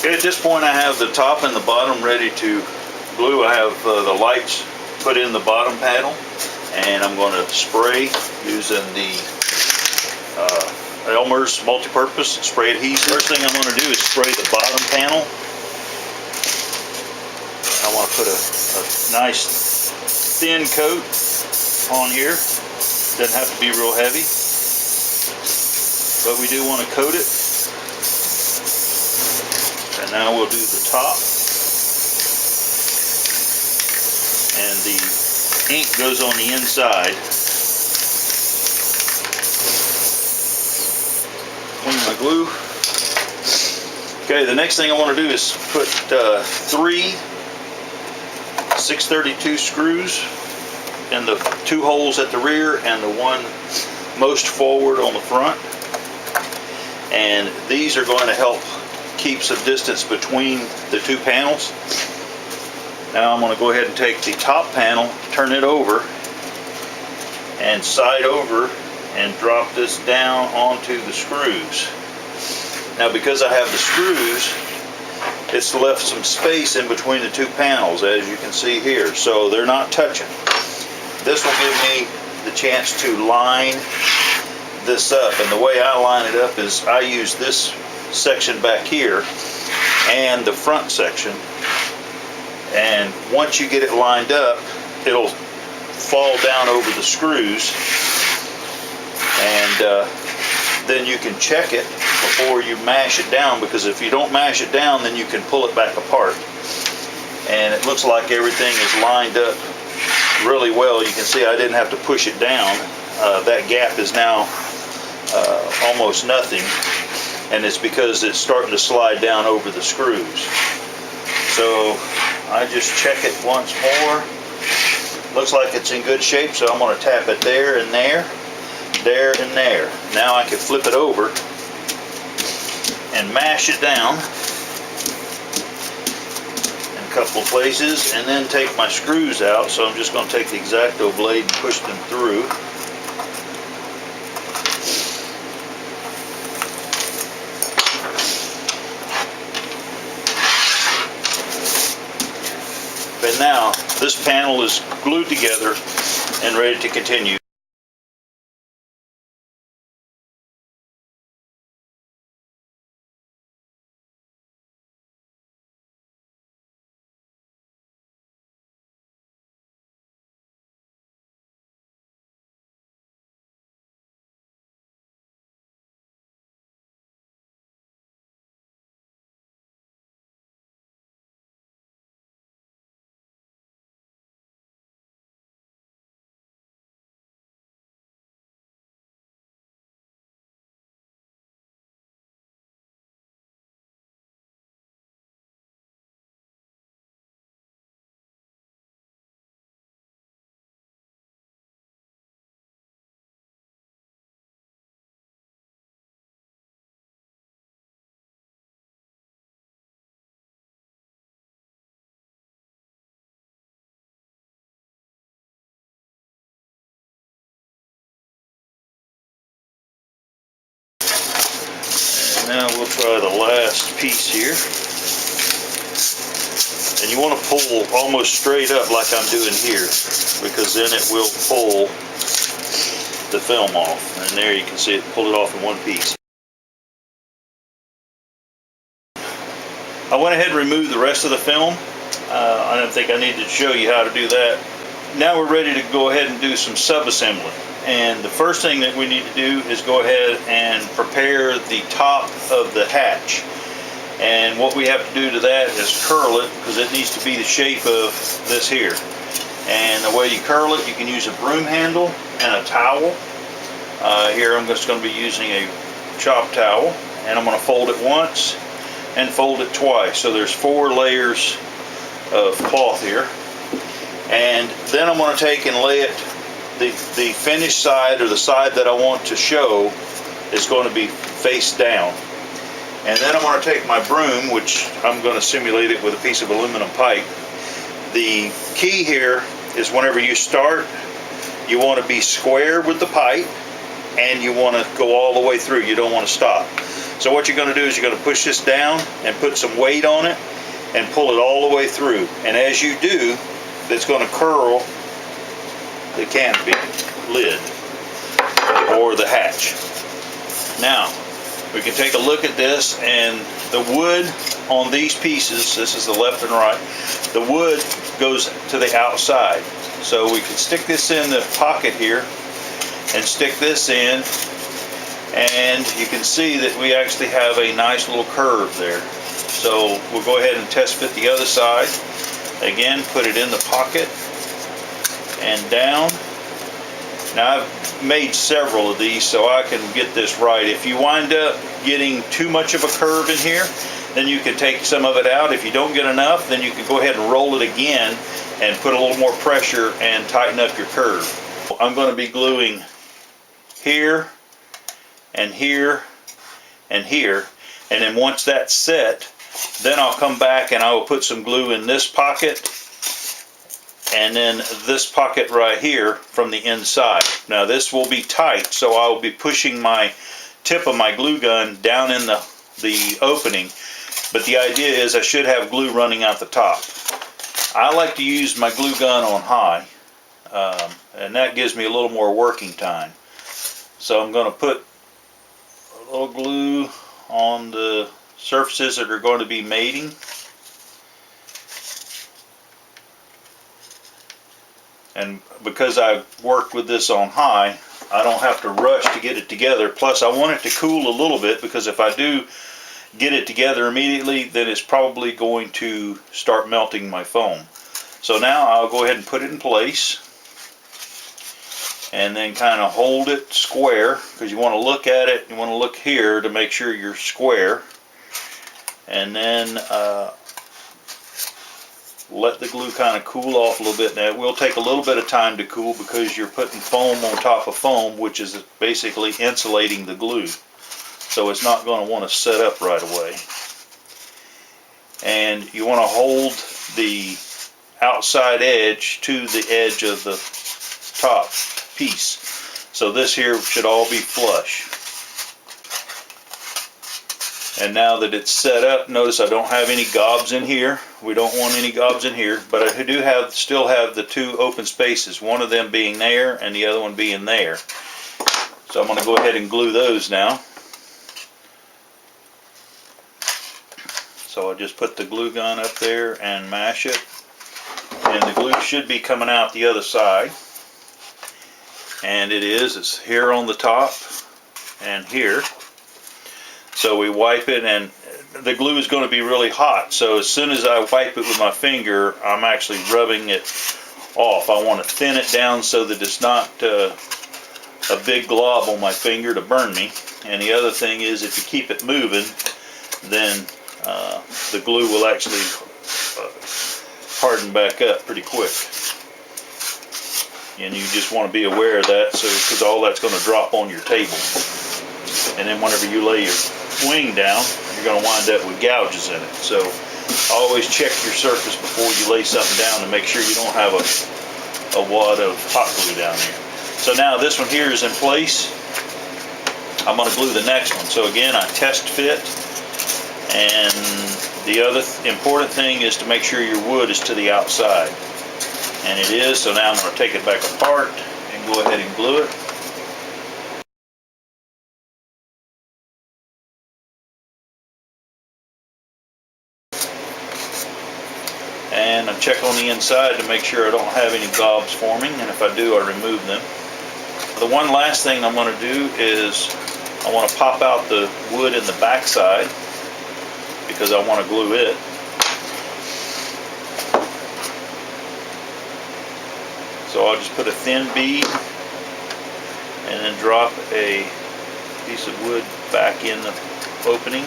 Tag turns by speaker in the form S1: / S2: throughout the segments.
S1: Okay, at this point I have the top and the bottom ready to glue. I have the lights put in the bottom panel, and I'm going to spray using the Elmer's multi-purpose spray adhesive. First thing I'm going to do is spray the bottom panel. I want to put a nice thin coat on here. Doesn't have to be real heavy, but we do want to coat it. And now we'll do the top. And the ink goes on the inside. Clean my glue. Okay, the next thing I want to do is put 3 632 screws in the 2 holes at the rear and the one most forward on the front. And these are going to help keep some distance between the 2 panels. Now I'm going to go ahead and take the top panel, turn it over, and side over, and drop this down onto the screws. Now because I have the screws, it's left some space in between the 2 panels, as you can see here, so they're not touching. This will give me the chance to line this up, and the way I line it up is I use this section back here and the front section, and once you get it lined up, it'll fall down over the screws, and then you can check it before you mash it down, because if you don't mash it down, then you can pull it back apart. And it looks like everything is lined up really well. You can see I didn't have to push it down. That gap is now almost nothing, and it's because it's starting to slide down over the screws. So I just check it once more. Looks like it's in good shape, so I'm going to tap it there and there, there and there. Now I can flip it over and mash it down in a couple of places, and then take my screws out. So I'm just going to take the X-Acto blade and push them through. And now this panel is glued together and ready to continue. Now we'll try the last piece here. And you want to pull almost straight up like I'm doing here, because then it will pull the film off. And there you can see it pull it off in one piece. I went ahead and removed the rest of the film. I don't think I needed to show you how to do that. Now we're ready to go ahead and do some sub-assembly. And the first thing that we need to do is go ahead and prepare the top of the hatch. And what we have to do to that is curl it, because it needs to be the shape of this here. And the way you curl it, you can use a broom handle and a towel. Here I'm just going to be using a chop towel, and I'm going to fold it once and fold it twice. So there's 4 layers of cloth here. And then I'm going to take and lay it, the finished side, or the side that I want to show, is going to be face down. And then I'm going to take my broom, which I'm going to simulate it with a piece of aluminum pipe. The key here is whenever you start, you want to be square with the pipe, and you want to go all the way through. You don't want to stop. So what you're going to do is you're going to push this down and put some weight on it and pull it all the way through. And as you do, that's going to curl the canopy lid or the hatch. Now, we can take a look at this, and the wood on these pieces, this is the left and right, the wood goes to the outside. So we can stick this in the pocket here and stick this in, and you can see that we actually have a nice little curve there. So we'll go ahead and test fit the other side. Again, put it in the pocket and down. Now I've made several of these so I can get this right. If you wind up getting too much of a curve in here, then you can take some of it out. If you don't get enough, then you can go ahead and roll it again and put a little more pressure and tighten up your curve. I'm going to be gluing here and here and here, and then once that's set, then I'll come back and I will put some glue in this pocket and then this pocket right here from the inside. Now this will be tight, so I will be pushing my tip of my glue gun down in the opening, but the idea is I should have glue running out the top. I like to use my glue gun on high, and that gives me a little more working time. So I'm going to put a little glue on the surfaces that are going to be mating. And because I've worked with this on high, I don't have to rush to get it together. Plus I want it to cool a little bit, because if I do get it together immediately, then it's probably going to start melting my foam. So now I'll go ahead and put it in place and then kind of hold it square, because you want to look at it, you want to look here to make sure you're square, and then let the glue kind of cool off a little bit. Now it will take a little bit of time to cool because you're putting foam on top of foam, which is basically insulating the glue. So it's not going to want to set up right away. And you want to hold the outside edge to the edge of the top piece. So this here should all be flush. And now that it's set up, notice I don't have any gobs in here. We don't want any gobs in here, but I do still have the two open spaces, one of them being there and the other one being there. So I'm going to go ahead and glue those now. So I just put the glue gun up there and mash it, and the glue should be coming out the other side. And it's here on the top and here. So we wipe it, and the glue is going to be really hot, so as soon as I wipe it with my finger, I'm actually rubbing it off. I want to thin it down so that it's not a big glob on my finger to burn me. And the other thing is, if you keep it moving, then the glue will actually harden back up pretty quick. And you just want to be aware of that, because all that's going to drop on your table. And then whenever you lay your wing down, you're going to wind up with gouges in it. So always check your surface before you lay something down to make sure you don't have a wad of hot glue down there. So now this one here is in place. I'm going to glue the next one. So again, I test fit, and the other important thing is to make sure your wood is to the outside, and it is. So now I'm going to take it back apart and go ahead and glue it. And I check on the inside to make sure I don't have any gobs forming, and if I do, I remove them. The one last thing I'm going to do is I want to pop out the wood in the back side, because I want to glue it. So I'll just put a thin bead and then drop a piece of wood back in the opening,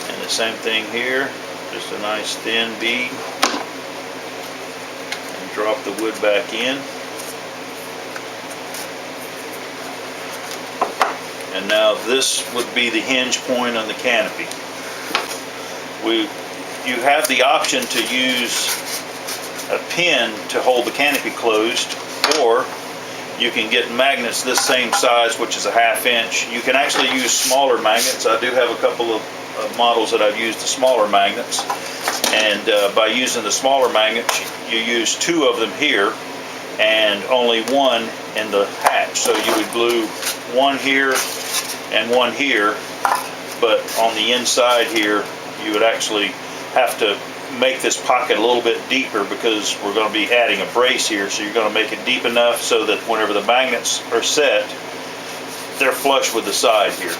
S1: and the same thing here. Just a nice thin bead, and drop the wood back in. And now this would be the hinge point on the canopy. You have the option to use a pin to hold the canopy closed, or You can get magnets this same size, which is a 1/2 inch. You can actually use smaller magnets. I do have a couple of models that I've used the smaller magnets. And by using the smaller magnets, you use 2 of them here and only 1 in the hatch. So you would glue 1 here and 1 here, but on the inside here, you would actually have to make this pocket a little bit deeper because we're going to be adding a brace here. So you're going to make it deep enough so that whenever the magnets are set, they're flush with the side here.